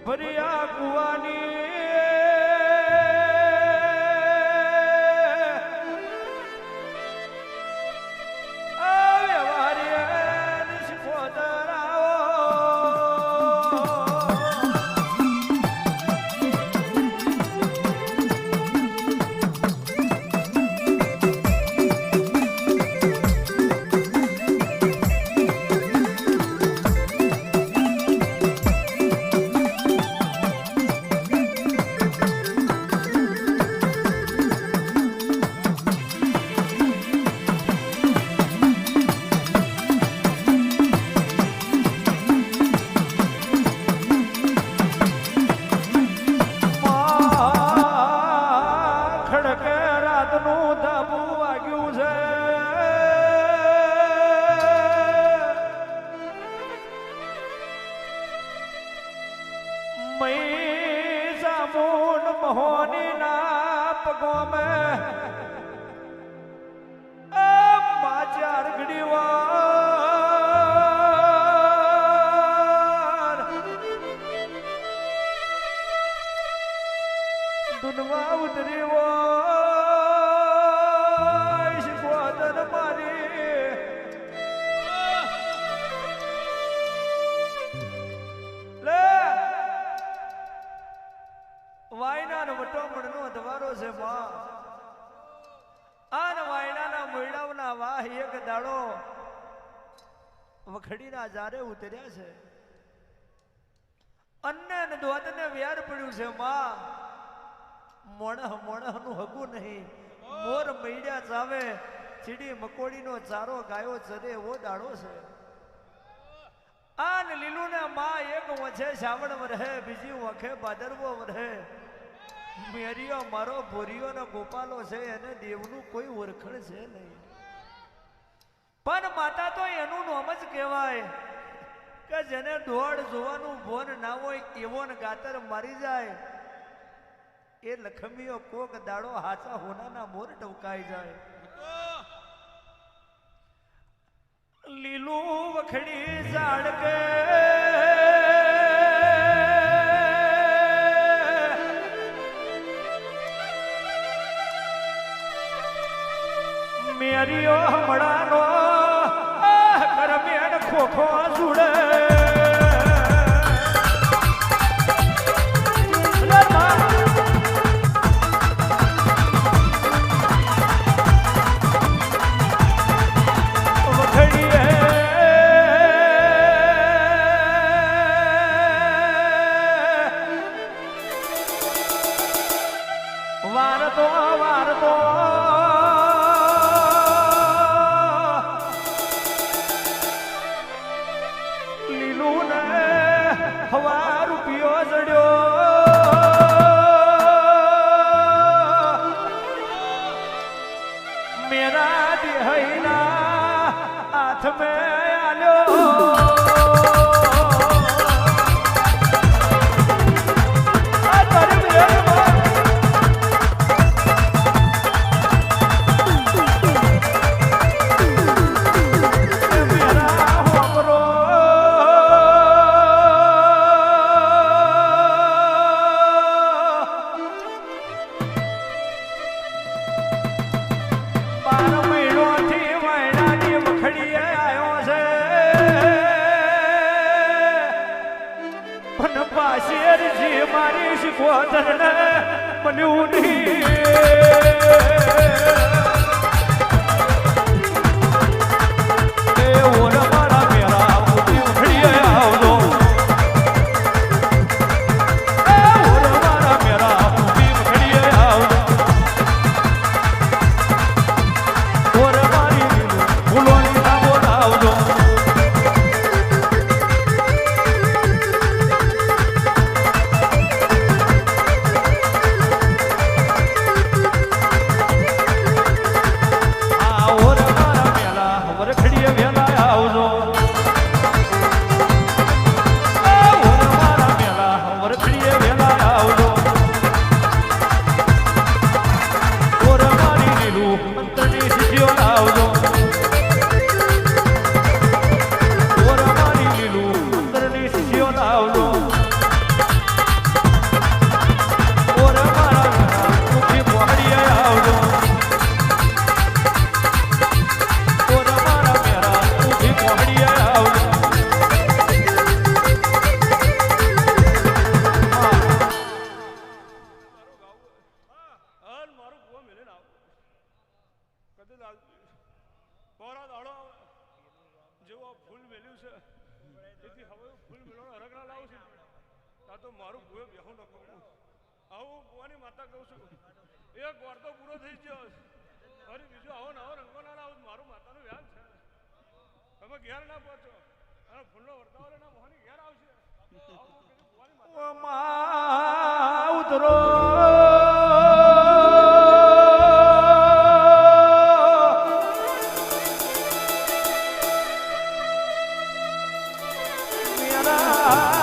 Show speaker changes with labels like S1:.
S1: ભર્યા કુવાની મોહની ના પગો મેં માચાર ઘડી વાર દુનવા ઉતરી હોય શિકોતર મારી વાયના વટોમણનો અધવારો છે માં આન વાયનાના મોયડાવના વાહ એક દાડો વખડીના જારે ઉતર્યા છે અન્ને ને દોતને વ્યાર પડ્યું છે માં મોણહનું હગું નહીં મોર મૈડ્યા ચાવે ચીડી મકોડીનો ચારો ગાયો ચરે એવો દાડો છે આન લીલું ને માં એક વચ્ચે શ્રાવણ વરહે બીજી વખે ભાદરવો વરહે મેરિયો મારો ભોરિયો ને ગોપાલો છે એને દેવનું કોઈ ઓળખણ છે નહીં પણ માતા તો એનું નામ જ કહેવાય કે જેને દોડ જોવાનું ભોન ના હોય એવો ને ગાતર મારી જાય એ લખમીઓ કોક દાડો હાચા હોનાના મોર ટવકાઈ જાય લીલું વખડી ઝાડ કે મેરિયો હમણાનો કરમેણ ખોખો જુડે વારતો લીલું ને હવા રૂપિયો જડ્યો મેરા દેહના હાથ મેં આલ્યો શેરજી મારી શિકોતરને મળ્યું નહીં
S2: તો મારું ભૂએ બેહું ન કહું આવું ભુવાની માતા કહું છું એક વાર તો પૂરો થઈ ગયો ફરી બીજું આવો નવો રંગો ના લાવું મારું માતાનું વ્યાજ છે તમે ઘેર ના પહોંચો અને ફૂલનો વર્તાવો ના મોહની ઘેર આવશે આવું કીધું ભુવાની માતા
S1: ઉતરો મેરા